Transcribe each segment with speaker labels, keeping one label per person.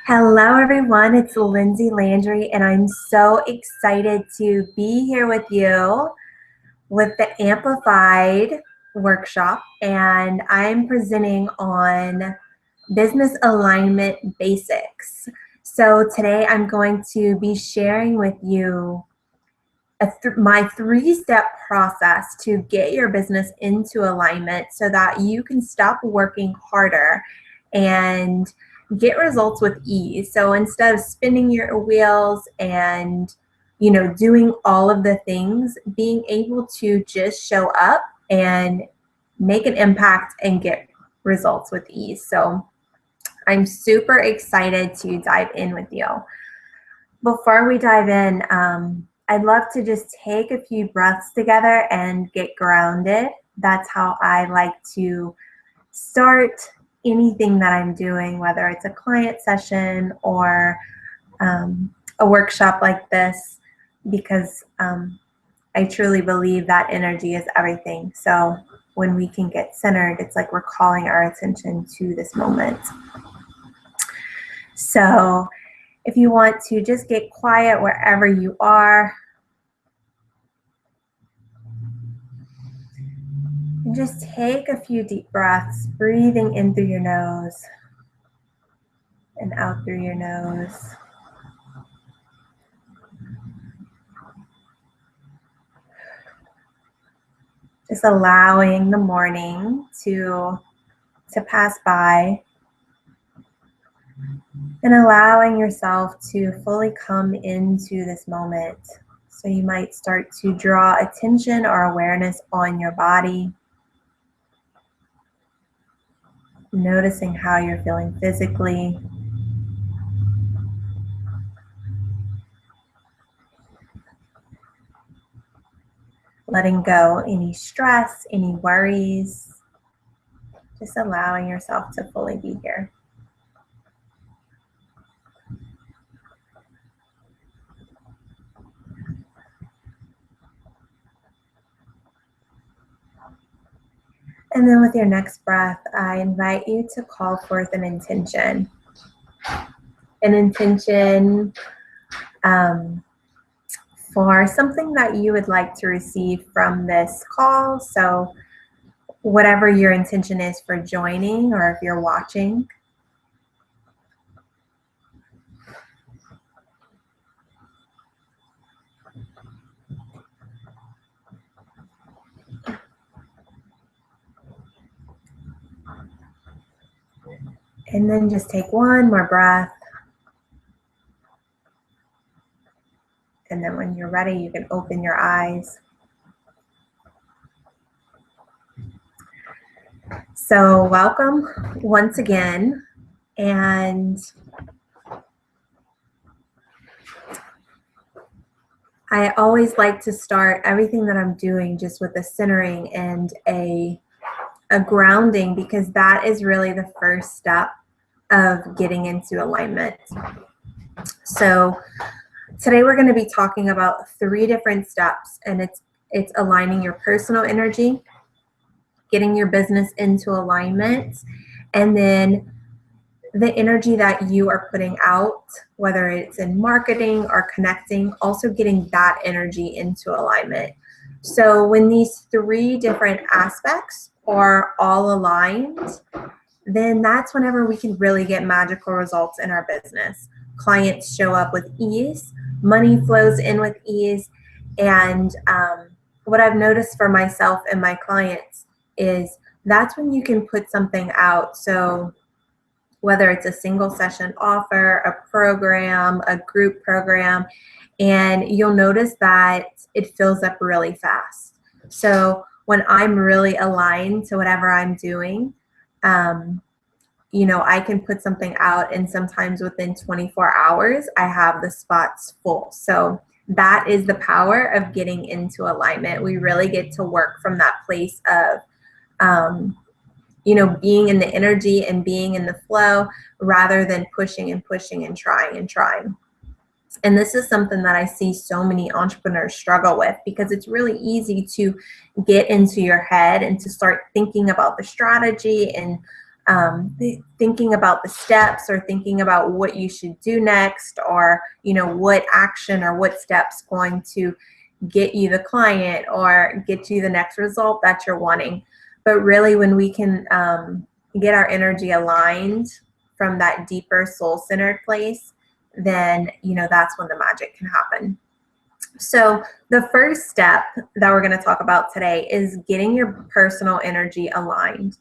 Speaker 1: Hello, everyone. It's Lindsay Landry, and I'm so excited to be here with you with the Amplified workshop. And I'm presenting on business alignment basics. So today I'm going to be sharing with you my three-step process to get your business into alignment so that you can stop working harder and get results with ease. So instead of spinning your wheels and doing all of the things, being able to just show up and make an impact and get results with ease. So I'm super excited to dive in with you. Before we dive in, I'd love to just take a few breaths together and get grounded. That's how I like to start anything that I'm doing, whether it's a client session or a workshop like this, because I truly believe that energy is everything. So when we can get centered, it's like we're calling our attention to this moment. So if you want to just get quiet wherever you are, and just take a few deep breaths, breathing in through your nose and out through your nose. Just allowing the morning to pass by and allowing yourself to fully come into this moment. So you might start to draw attention or awareness on your body, noticing how you're feeling physically. Letting go any stress, any worries, just allowing yourself to fully be here. And then with your next breath, I invite you to call forth an intention. An intention for something that you would like to receive from this call. So whatever your intention is for joining, or if you're watching. And then just take one more breath. And then when you're ready, you can open your eyes. So welcome once again. And I always like to start everything that I'm doing just with a centering and a grounding, because that is really the first step of getting into alignment. So today we're going to be talking about 3 different steps, and it's aligning your personal energy, getting your business into alignment, and then the energy that you are putting out, whether it's in marketing or connecting, also getting that energy into alignment. So when these 3 different aspects are all aligned, then that's whenever we can really get magical results in our business. Clients show up with ease, money flows in with ease, and what I've noticed for myself and my clients is that's when you can put something out. So whether it's a single session offer, a program, a group program, and you'll notice that it fills up really fast. So when I'm really aligned to whatever I'm doing, I can put something out, and sometimes within 24 hours, I have the spots full. So that is the power of getting into alignment. We really get to work from that place of, being in the energy and being in the flow, rather than pushing and pushing and trying and trying. And this is something that I see so many entrepreneurs struggle with, because it's really easy to get into your head and to start thinking about the strategy and thinking about the steps or thinking about what you should do next, or what action or what steps going to get you the client or get you the next result that you're wanting. But really, when we can get our energy aligned from that deeper soul-centered place, then that's when the magic can happen. So the first step that we're going to talk about today is getting your personal energy aligned.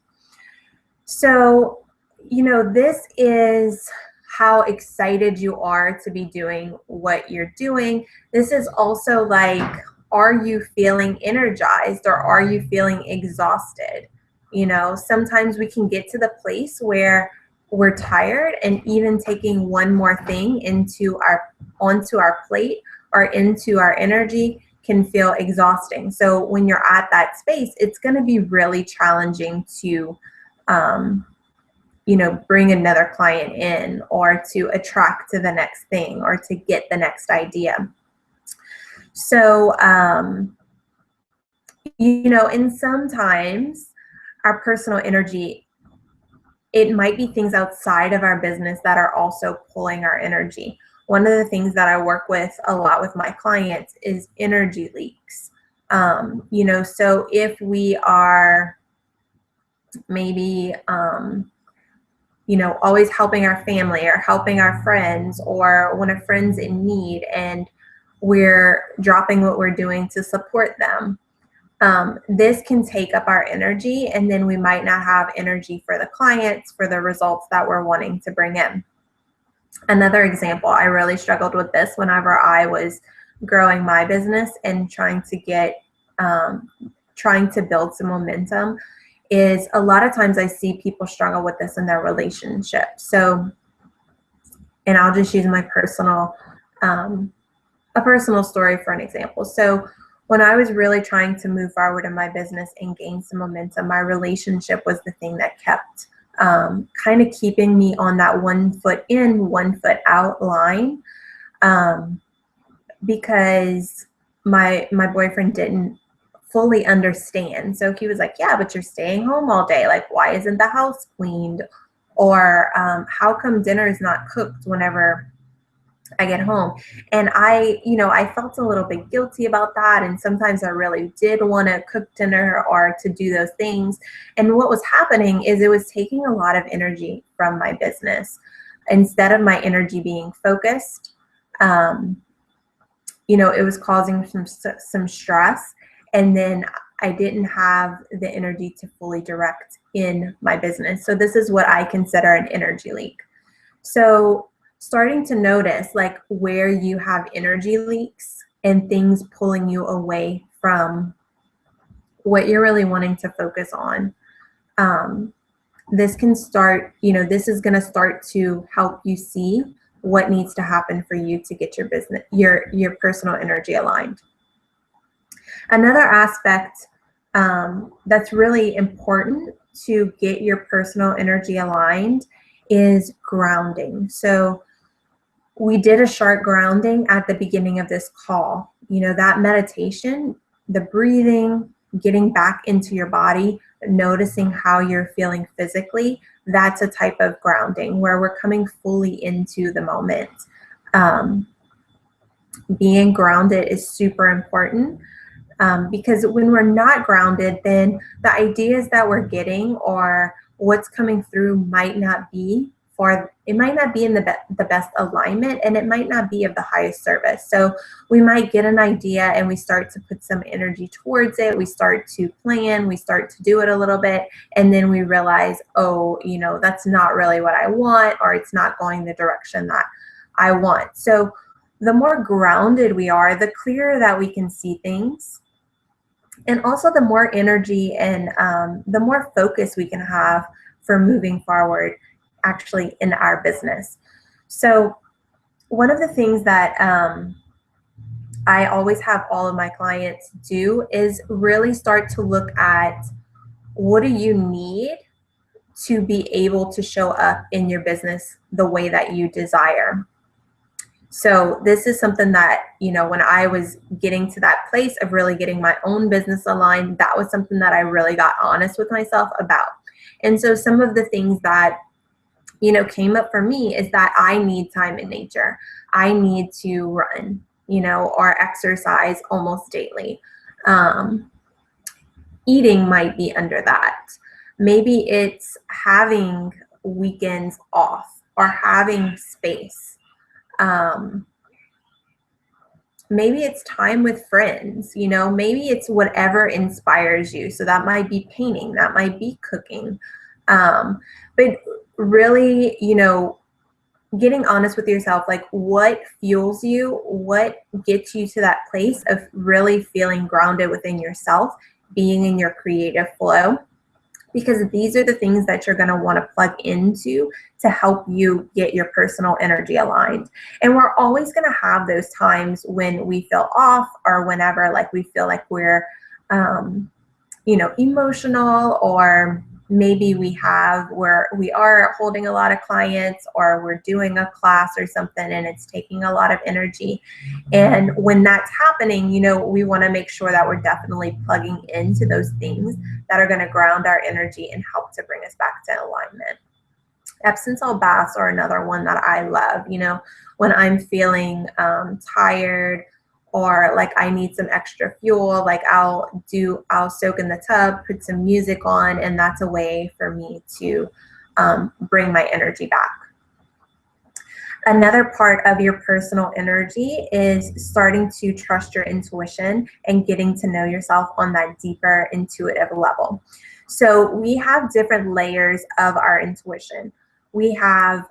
Speaker 1: So this is how excited you are to be doing what you're doing. This is also like, are you feeling energized or are you feeling exhausted? Sometimes we can get to the place where we're tired, and even taking one more thing onto our plate or into our energy can feel exhausting. So when you're at that space, it's going to be really challenging to bring another client in, or to attract to the next thing, or to get the next idea. So, and sometimes our personal energy, it might be things outside of our business that are also pulling our energy. One of the things that I work with a lot with my clients is energy leaks. So if we are maybe, always helping our family or helping our friends, or when a friend's in need and we're dropping what we're doing to support them, this can take up our energy, and then we might not have energy for the clients, for the results that we're wanting to bring in. Another example, I really struggled with this whenever I was growing my business and trying to build some momentum, is a lot of times I see people struggle with this in their relationship. So, and I'll just use my personal story for an example. So when I was really trying to move forward in my business and gain some momentum, my relationship was the thing that kept kind of keeping me on that 1 foot in, 1 foot out line, because my boyfriend didn't fully understand. So he was like, yeah, but you're staying home all day. Like, why isn't the house cleaned? Or how come dinner is not cooked whenever I get home? And I felt a little bit guilty about that. And sometimes I really did want to cook dinner or to do those things. And what was happening is it was taking a lot of energy from my business. Instead of my energy being focused, it was causing some stress. And then I didn't have the energy to fully direct in my business. So this is what I consider an energy leak. So starting to notice like where you have energy leaks and things pulling you away from what you're really wanting to focus on. This can start, this is going to start to help you see what needs to happen for you to get your business, your personal energy aligned. Another aspect that's really important to get your personal energy aligned is grounding. So we did a short grounding at the beginning of this call. That meditation, the breathing, getting back into your body, noticing how you're feeling physically, that's a type of grounding where we're coming fully into the moment. Being grounded is super important. Because when we're not grounded, then the ideas that we're getting or what's coming through might not be in the best alignment, and it might not be of the highest service. So we might get an idea and we start to put some energy towards it. We start to plan, we start to do it a little bit, and then we realize, oh, that's not really what I want, or it's not going the direction that I want. So the more grounded we are, the clearer that we can see things. And also the more energy and the more focus we can have for moving forward actually in our business. So one of the things that I always have all of my clients do is really start to look at, what do you need to be able to show up in your business the way that you desire? So this is something that, when I was getting to that place of really getting my own business aligned, that was something that I really got honest with myself about. And so some of the things that came up for me is that I need time in nature. I need to run, or exercise almost daily. Eating might be under that. Maybe it's having weekends off or having space. Maybe it's time with friends, maybe it's whatever inspires you. So that might be painting, that might be cooking. But really, getting honest with yourself, like what fuels you, what gets you to that place of really feeling grounded within yourself, being in your creative flow, because these are the things that you're going to want to plug into to help you get your personal energy aligned. And we're always going to have those times when we feel off, or whenever like we feel like we're emotional, or maybe we are holding a lot of clients, or we're doing a class or something and it's taking a lot of energy. And when that's happening, we want to make sure that we're definitely plugging into those things that are going to ground our energy and help to bring us back to alignment. Epsom salt baths are another one that I love. When I'm feeling tired, or like I need some extra fuel, like I'll soak in the tub, put some music on, and that's a way for me to bring my energy back. Another part of your personal energy is starting to trust your intuition and getting to know yourself on that deeper intuitive level. So we have different layers of our intuition. We have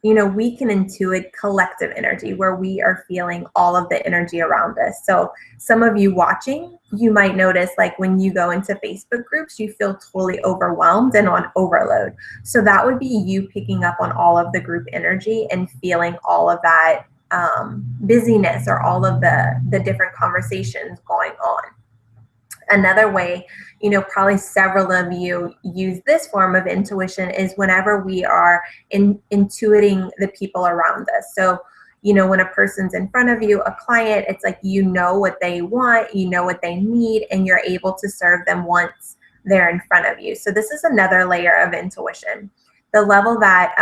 Speaker 1: we can intuit collective energy, where we are feeling all of the energy around us. So some of you watching, you might notice like when you go into Facebook groups, you feel totally overwhelmed and on overload. So that would be you picking up on all of the group energy and feeling all of that busyness, or all of the different conversations going on. Another way, probably several of you use this form of intuition, is whenever we are intuiting the people around us. So, when a person's in front of you, a client, it's like what they want, what they need, and you're able to serve them once they're in front of you. So this is another layer of intuition. The level that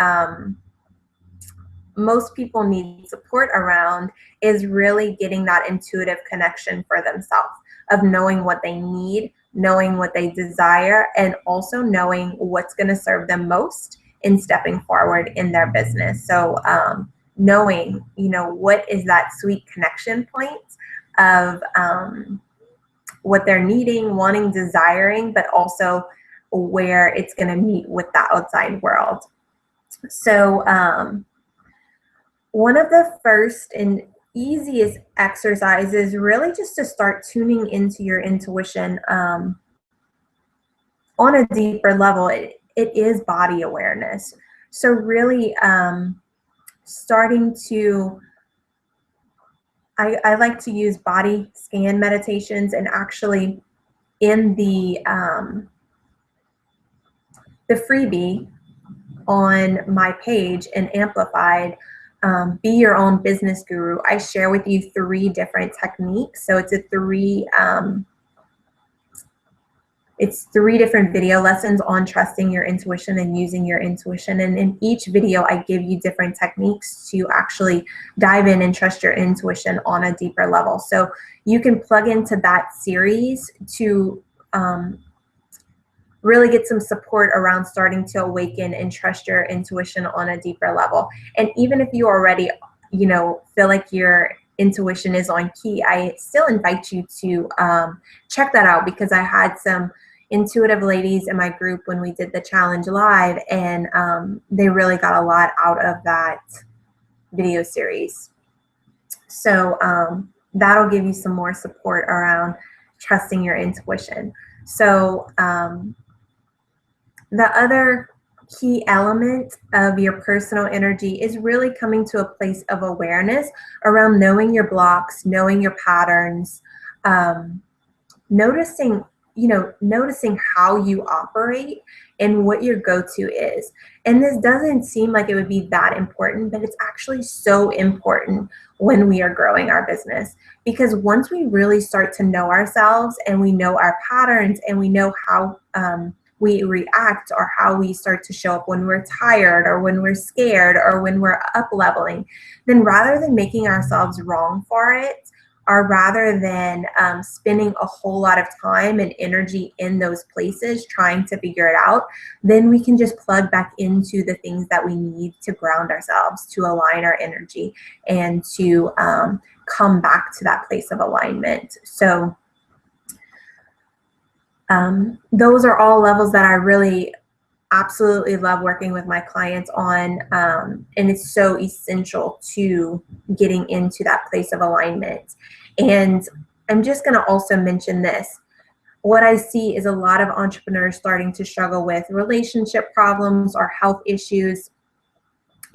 Speaker 1: most people need support around is really getting that intuitive connection for themselves, of knowing what they need, knowing what they desire, and also knowing what's going to serve them most in stepping forward in their business. So knowing, what is that sweet connection point of what they're needing, wanting, desiring, but also where it's going to meet with the outside world. So one of the first and easiest exercises, really just to start tuning into your intuition on a deeper level, it is body awareness. So really starting to, I like to use body scan meditations, and actually in the freebie on my page and Amplified, Be Your Own Business Guru, I share with you 3 different techniques. So it's it's 3 different video lessons on trusting your intuition and using your intuition. And in each video, I give you different techniques to actually dive in and trust your intuition on a deeper level. So you can plug into that series to really get some support around starting to awaken and trust your intuition on a deeper level. And even if you already, feel like your intuition is on key, I still invite you to check that out, because I had some intuitive ladies in my group when we did the challenge live, and they really got a lot out of that video series. So that'll give you some more support around trusting your intuition. So the other key element of your personal energy is really coming to a place of awareness around knowing your blocks, knowing your patterns, noticing how you operate and what your go-to is. And this doesn't seem like it would be that important, but it's actually so important when we are growing our business, because once we really start to know ourselves and we know our patterns and we know how we react or how we start to show up when we're tired or when we're scared or when we're up leveling, then rather than making ourselves wrong for it, or rather than spending a whole lot of time and energy in those places trying to figure it out, then we can just plug back into the things that we need to ground ourselves, to align our energy, and to come back to that place of alignment. So those are all levels that I really absolutely love working with my clients on, and it's so essential to getting into that place of alignment. And I'm just going to also mention this. What I see is a lot of entrepreneurs starting to struggle with relationship problems or health issues.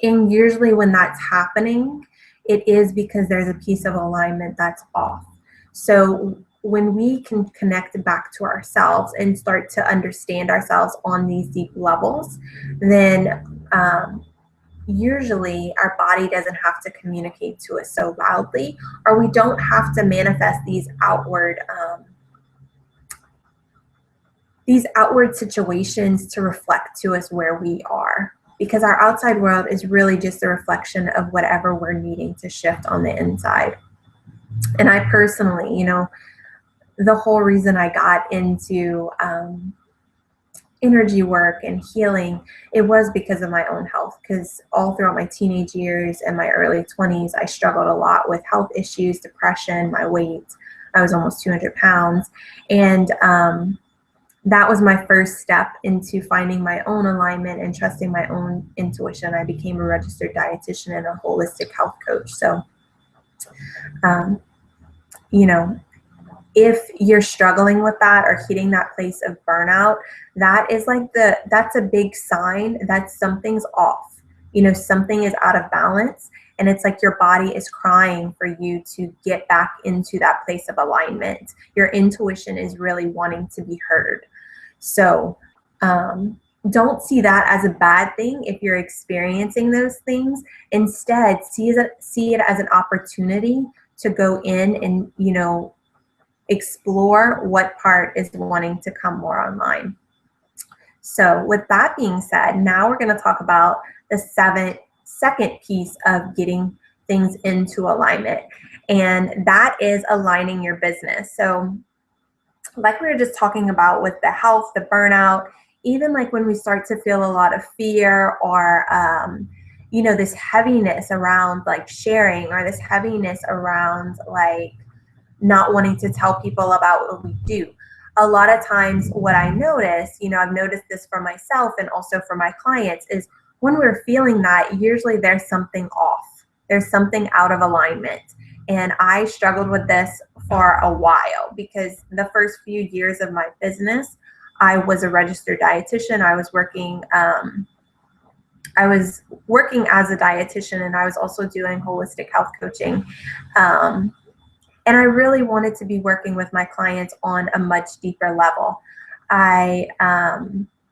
Speaker 1: And usually when that's happening, it is because there's a piece of alignment that's off. So when we can connect back to ourselves and start to understand ourselves on these deep levels, then usually our body doesn't have to communicate to us so loudly, or we don't have to manifest these outward situations to reflect to us where we are, because our outside world is really just a reflection of whatever we're needing to shift on the inside. And I personally, the whole reason I got into energy work and healing, it was because of my own health, because all throughout my teenage years and my early 20s, I struggled a lot with health issues, depression, my weight. I was almost 200 pounds. And that was my first step into finding my own alignment and trusting my own intuition. I became a registered dietitian and a holistic health coach. So, if you're struggling with that or hitting that place of burnout, that's a big sign that something's off. Something is out of balance, and it's like your body is crying for you to get back into that place of alignment. Your intuition is really wanting to be heard. So don't see that as a bad thing if you're experiencing those things. Instead, see it as an opportunity to go in and, explore what part is wanting to come more online. So with that being said, now we're going to talk about the second piece of getting things into alignment, and that is aligning your business. So like we were just talking about with the health, the burnout, even like when we start to feel a lot of fear or, this heaviness around like sharing, or this heaviness around like not wanting to tell people about what we do. A lot of times what I notice, I've noticed this for myself and also for my clients, is when we're feeling that, usually there's something off. There's something out of alignment. And I struggled with this for a while, because the first few years of my business, I was a registered dietitian. I was working as a dietitian, and I was also doing holistic health coaching. And I really wanted to be working with my clients on a much deeper level.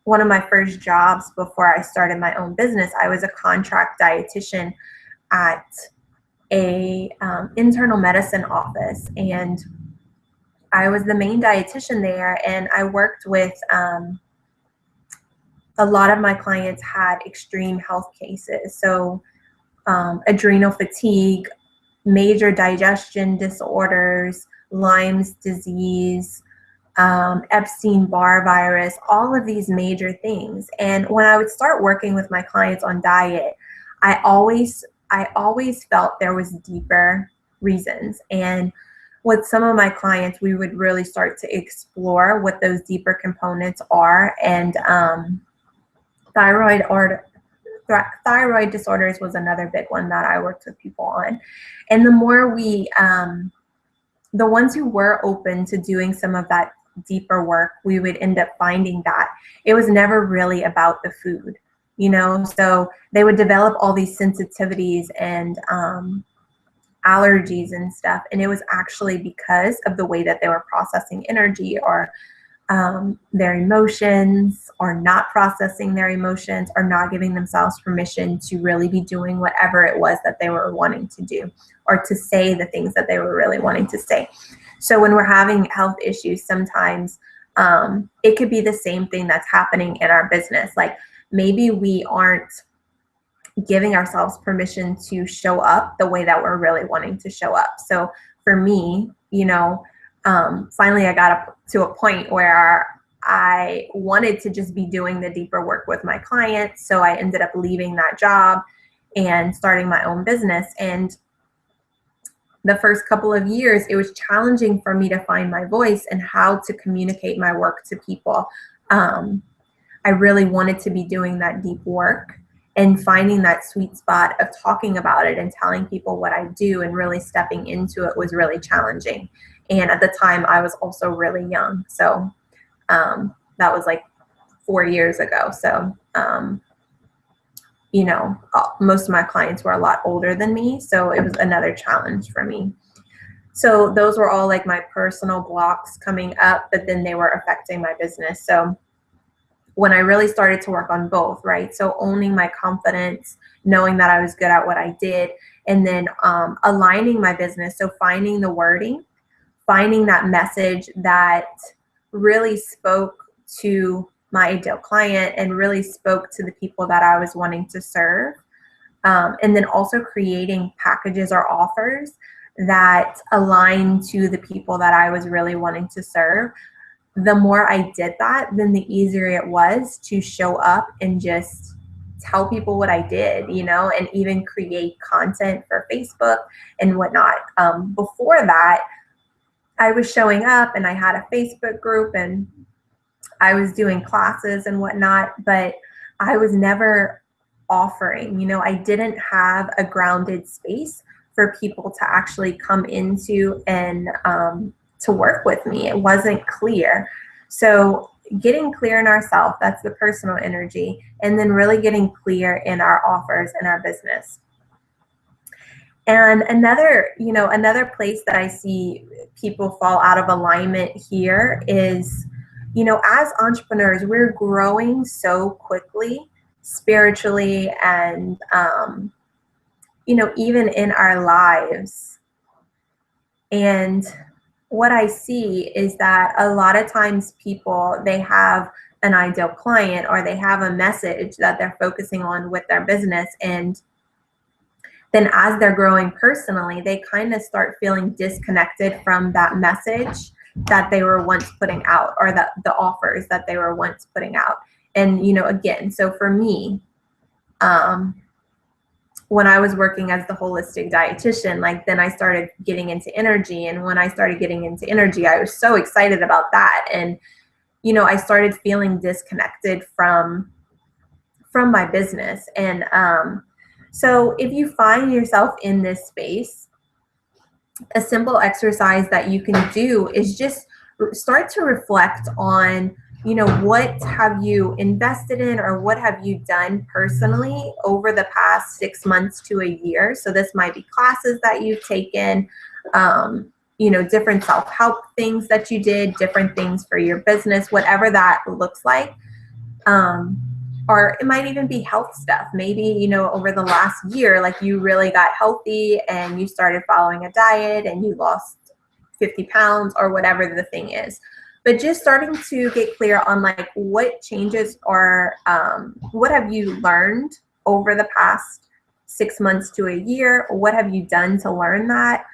Speaker 1: One of my first jobs before I started my own business, I was a contract dietitian at a internal medicine office, and I was the main dietitian there, and I worked with a lot of my clients had extreme health cases. So adrenal fatigue, major digestion disorders, Lyme's disease, Epstein-Barr virus, all of these major things. And when I would start working with my clients on diet, I always felt there was deeper reasons. And with some of my clients, we would really start to explore what those deeper components are. And thyroid disorders was another big one that I worked with people on. And the more the ones who were open to doing some of that deeper work, we would end up finding that it was never really about the food, so they would develop all these sensitivities and allergies and stuff. And it was actually because of the way that they were processing energy, or their emotions, or not processing their emotions, or not giving themselves permission to really be doing whatever it was that they were wanting to do, or to say the things that they were really wanting to say. So when we're having health issues, sometimes It could be the same thing that's happening in our business. Like maybe we aren't giving ourselves permission to show up the way that we're really wanting to show up. So for me, finally I got up to a point where I wanted to just be doing the deeper work with my clients. So I ended up leaving that job and starting my own business. And the first couple of years, it was challenging for me to find my voice and how to communicate my work to people. I really wanted to be doing that deep work and finding that sweet spot of talking about it and telling people what I do and really stepping into it was really challenging. And at the time, I was also really young. So that was like 4 years ago. So, most of my clients were a lot older than me. So it was another challenge for me. So those were all like my personal blocks coming up, but then they were affecting my business. So when I really started to work on both, right? So owning my confidence, knowing that I was good at what I did, and then aligning my business. So finding the wording, finding that message that really spoke to my ideal client and really spoke to the people that I was wanting to serve. And then also creating packages or offers that align to the people that I was really wanting to serve. The more I did that, then the easier it was to show up and just tell people what I did, and even create content for Facebook and whatnot. Before that, I was showing up and I had a Facebook group and I was doing classes and whatnot, but I was never offering, I didn't have a grounded space for people to actually come into and to work with me. It wasn't clear. So getting clear in ourselves, that's the personal energy, and then really getting clear in our offers and our business. And another place that I see people fall out of alignment here is, as entrepreneurs, we're growing so quickly spiritually and, even in our lives. And what I see is that a lot of times people, they have an ideal client or they have a message that they're focusing on with their business. And then as they're growing personally, they kind of start feeling disconnected from that message that they were once putting out, or the offers that they were once putting out. And, again, so for me, when I was working as the holistic dietitian, like then I started getting into energy. And when I started getting into energy, I was so excited about that. And, I started feeling disconnected from my business. And so if you find yourself in this space, a simple exercise that you can do is just start to reflect on, what have you invested in or what have you done personally over the past 6 months to a year. So this might be classes that you've taken, different self-help things that you did, different things for your business, whatever that looks like. Or it might even be health stuff. Maybe, over the last year, like you really got healthy and you started following a diet and you lost 50 pounds or whatever the thing is. But just starting to get clear on like what changes or what have you learned over the past 6 months to a year? What have you done to learn that?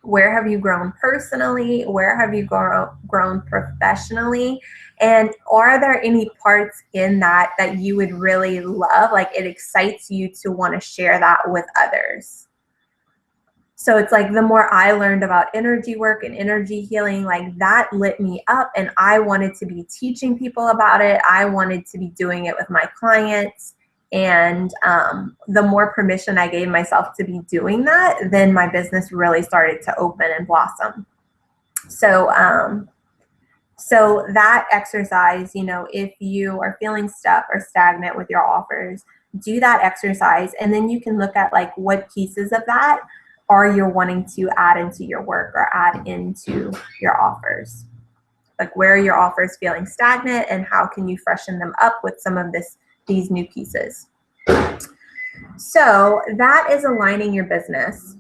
Speaker 1: Where have you grown personally? Where have you grown professionally? And are there any parts in that you would really love? Like it excites you to want to share that with others. So it's like the more I learned about energy work and energy healing, like that lit me up and I wanted to be teaching people about it. I wanted to be doing it with my clients. And the more permission I gave myself to be doing that, then my business really started to open and blossom. So that exercise, if you are feeling stuck or stagnant with your offers, do that exercise. And then you can look at like what pieces of that are you wanting to add into your work or add into your offers. Like where are your offers feeling stagnant and how can you freshen them up with some of these new pieces. So that is aligning your business.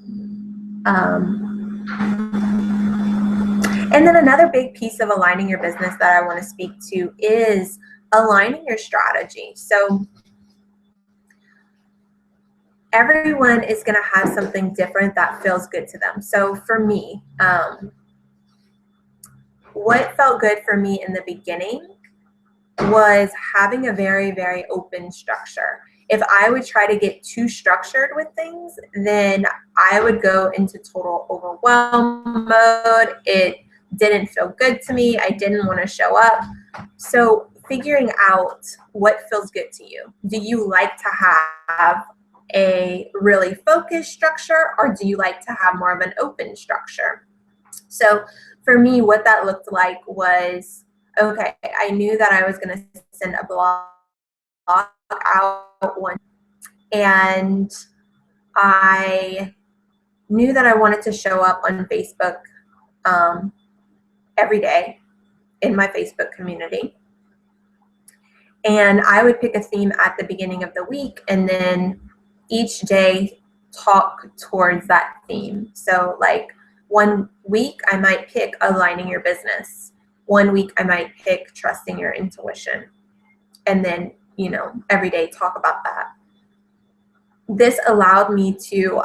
Speaker 1: And then another big piece of aligning your business that I want to speak to is aligning your strategy. So everyone is going to have something different that feels good to them. So for me, what felt good for me in the beginning was having a very, very open structure. If I would try to get too structured with things, then I would go into total overwhelm mode. It didn't feel good to me. I didn't want to show up. So figuring out what feels good to you. Do you like to have a really focused structure, or do you like to have more of an open structure? So for me, what that looked like was, okay, I knew that I was going to send a blog out one, and I knew that I wanted to show up on Facebook every day in my Facebook community. And I would pick a theme at the beginning of the week, and then each day talk towards that theme. So like, one week I might pick aligning your business. One week I might pick trusting your intuition. And then, every day talk about that. This allowed me to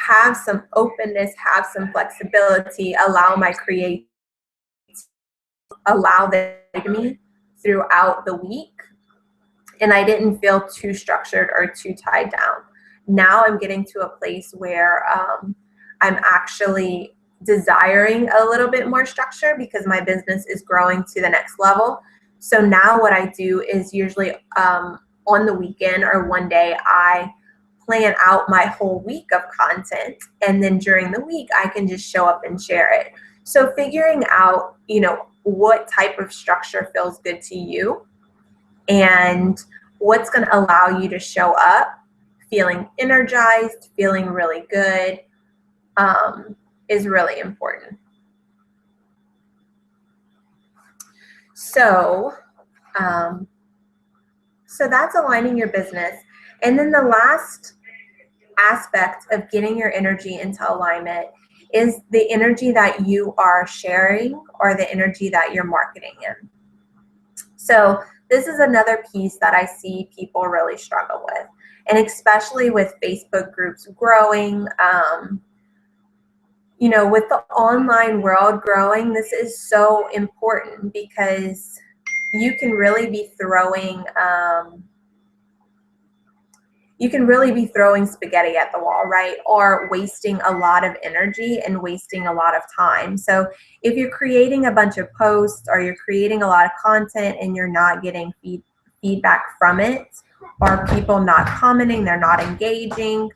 Speaker 1: have some openness, have some flexibility, allow my creativity, allow them to me throughout the week. And I didn't feel too structured or too tied down. Now I'm getting to a place where I'm actually desiring a little bit more structure because my business is growing to the next level. So now what I do is usually on the weekend or one day, I plan out my whole week of content. And then during the week, I can just show up and share it. So figuring out, what type of structure feels good to you and what's going to allow you to show up feeling energized, feeling really good, is really important. So that's aligning your business. And then the last aspect of getting your energy into alignment is the energy that you are sharing or the energy that you're marketing in. So this is another piece that I see people really struggle with. And especially with Facebook groups growing, with the online world growing, this is so important because you can really be throwing spaghetti at the wall, right? Or wasting a lot of energy and wasting a lot of time. So if you're creating a bunch of posts or you're creating a lot of content and you're not getting feedback from it, or people not commenting, they're not engaging,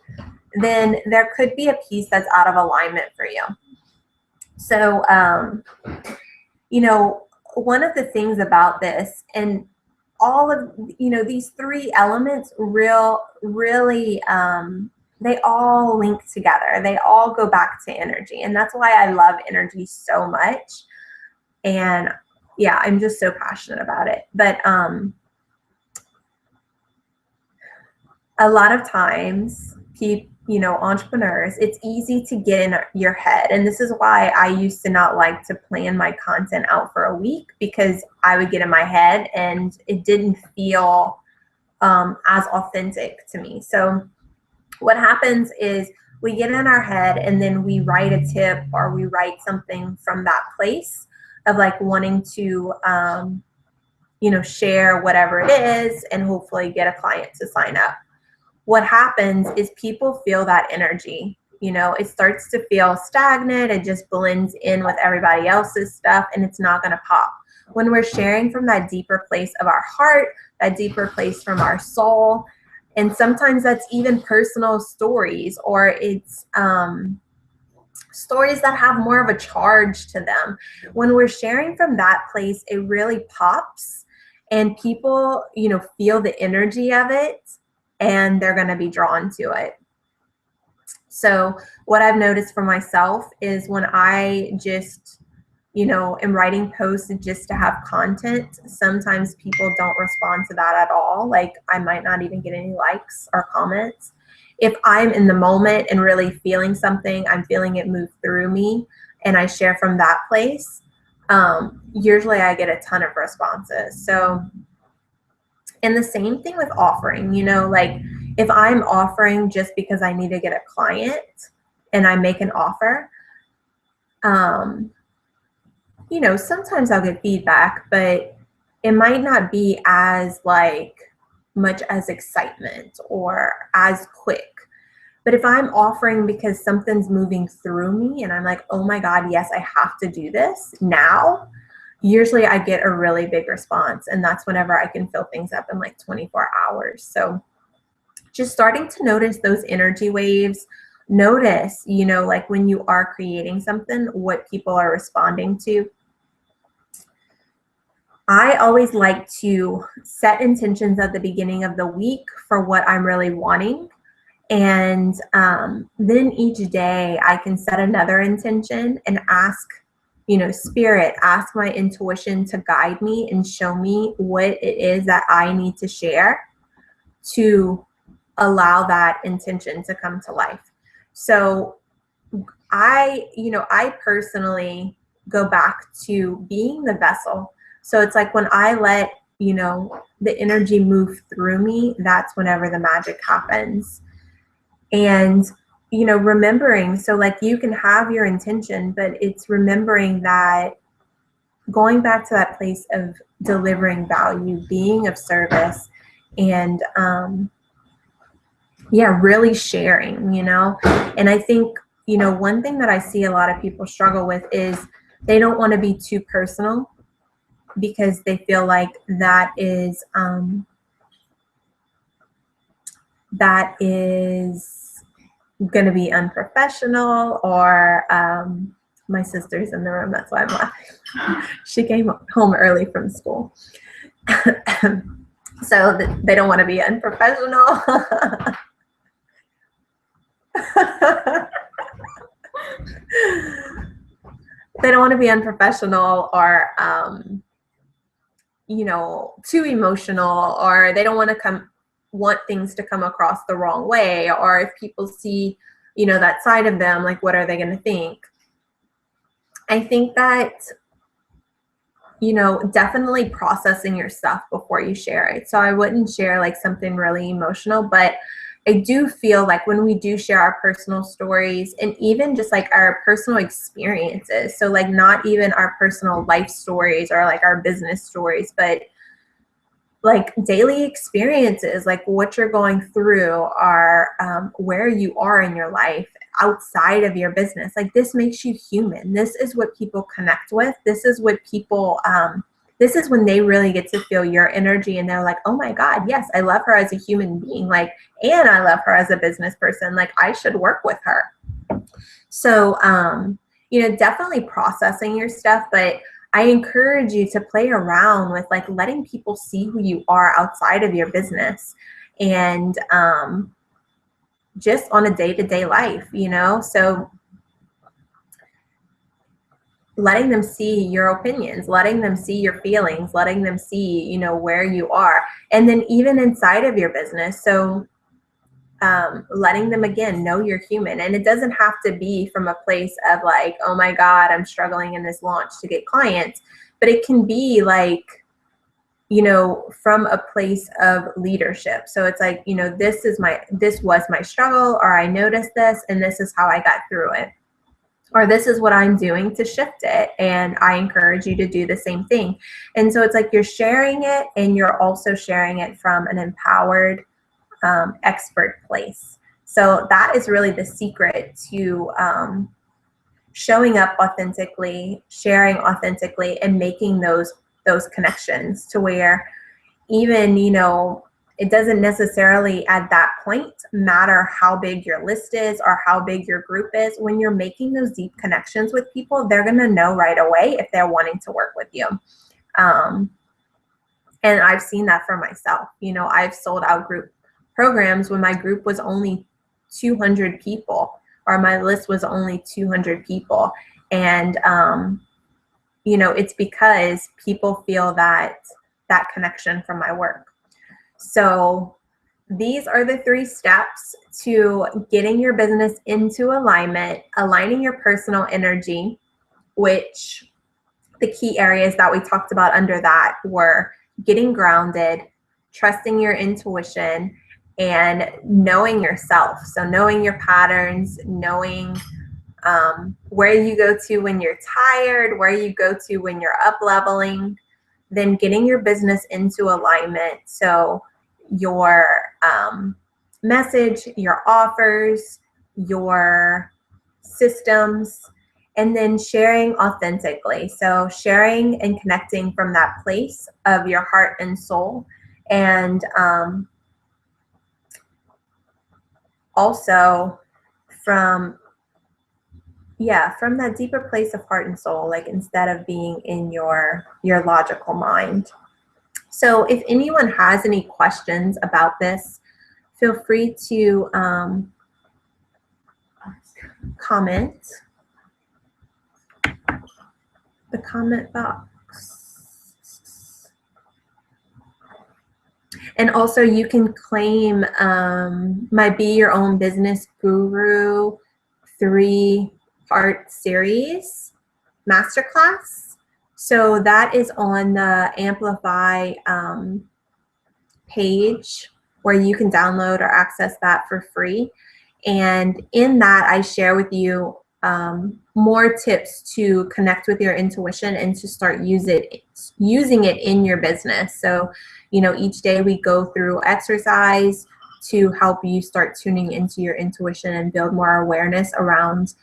Speaker 1: then there could be a piece that's out of alignment for you. So, one of the things about this, and all of, these three elements really, they all link together. They all go back to energy. And that's why I love energy so much. And yeah, I'm just so passionate about it. But a lot of times entrepreneurs, it's easy to get in your head. And this is why I used to not like to plan my content out for a week, because I would get in my head and it didn't feel as authentic to me. So what happens is we get in our head and then we write a tip or we write something from that place of like wanting to, share whatever it is and hopefully get a client to sign up. What happens is people feel that energy. It starts to feel stagnant. It just blends in with everybody else's stuff and it's not going to pop. When we're sharing from that deeper place of our heart, that deeper place from our soul, and sometimes that's even personal stories, or it's stories that have more of a charge to them. When we're sharing from that place, it really pops and people, feel the energy of it and they're going to be drawn to it. So what I've noticed for myself is when I just, am writing posts just to have content, sometimes people don't respond to that at all. Like I might not even get any likes or comments. If I'm in the moment and really feeling something, I'm feeling it move through me, and I share from that place, usually I get a ton of responses. So, and the same thing with offering, like if I'm offering just because I need to get a client and I make an offer, sometimes I'll get feedback, but it might not be as like much as excitement or as quick. But if I'm offering because something's moving through me and I'm like, oh my God, yes, I have to do this now, usually I get a really big response. And that's whenever I can fill things up in like 24 hours. So just starting to notice those energy waves, notice, like when you are creating something, what people are responding to. I always like to set intentions at the beginning of the week for what I'm really wanting. And then each day I can set another intention and ask, spirit, ask my intuition to guide me and show me what it is that I need to share to allow that intention to come to life. So I personally go back to being the vessel. So it's like when I let, the energy move through me, that's whenever the magic happens. And, remembering, so like you can have your intention, but it's remembering that, going back to that place of delivering value, being of service, and really sharing, And I think, one thing that I see a lot of people struggle with is they don't want to be too personal because they feel like that is going to be unprofessional, or my sister's in the room, that's why I'm laughing. She came home early from school. So they don't want to be unprofessional. They don't want to be unprofessional or too emotional, or they don't want things to come across the wrong way, or if people see that side of them, like what are they going to think? I think that definitely processing your stuff before you share it. So I wouldn't share like something really emotional, but I do feel like when we do share our personal stories and even just like our personal experiences, so like not even our personal life stories or like our business stories, but like daily experiences, like what you're going through, are where you are in your life outside of your business. Like this makes you human. This is what people connect with. This is what people, this is when they really get to feel your energy and they're like, oh my God, yes, I love her as a human being. Like, and I love her as a business person. Like I should work with her. So, definitely processing your stuff, but I encourage you to play around with like letting people see who you are outside of your business and just on a day-to-day life, so letting them see your opinions, letting them see your feelings, letting them see, where you are. And then even inside of your business. So letting them again know you're human, and it doesn't have to be from a place of like, oh my God, I'm struggling in this launch to get clients, but it can be like, from a place of leadership. So it's like, this was my struggle, or I noticed this and this is how I got through it, or this is what I'm doing to shift it. And I encourage you to do the same thing. And so it's like you're sharing it, and you're also sharing it from an empowered expert place. So that is really the secret to showing up authentically, sharing authentically, and making those connections to where even, it doesn't necessarily at that point matter how big your list is or how big your group is. When you're making those deep connections with people, they're going to know right away if they're wanting to work with you. And I've seen that for myself. I've sold out group programs when my group was only 200 people, or my list was only 200 people. And, it's because people feel that connection from my work. So these are the 3 steps to getting your business into alignment, aligning your personal energy, which the key areas that we talked about under that were getting grounded, trusting your intuition, and knowing yourself. So knowing your patterns, knowing where you go to when you're tired, where you go to when you're up leveling, then getting your business into alignment. So your message, your offers, your systems, and then sharing authentically. So sharing and connecting from that place of your heart and soul, and also from that deeper place of heart and soul, like instead of being in your logical mind. So if anyone has any questions about this, feel free to comment the comment box. And also you can claim my Be Your Own Business Guru 3-part series masterclass. So that is on the Amplify page where you can download or access that for free. And in that, I share with you more tips to connect with your intuition and to start using it in your business. So, each day we go through exercise to help you start tuning into your intuition and build more awareness around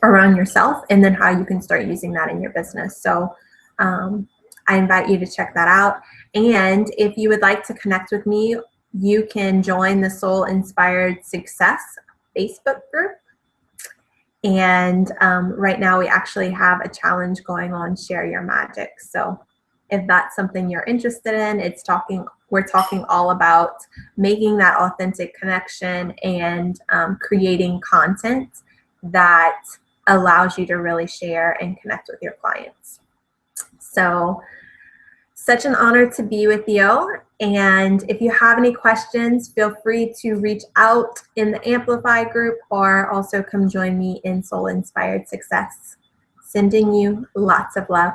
Speaker 1: yourself, and then how you can start using that in your business. So I invite you to check that out. And if you would like to connect with me, you can join the Soul Inspired Success Facebook group. And right now we actually have a challenge going on, Share Your Magic. So if that's something you're interested in, we're talking all about making that authentic connection and creating content that allows you to really share and connect with your clients. So such an honor to be with you. And if you have any questions, feel free to reach out in the Amplify group, or also come join me in Soul Inspired Success. Sending you lots of love.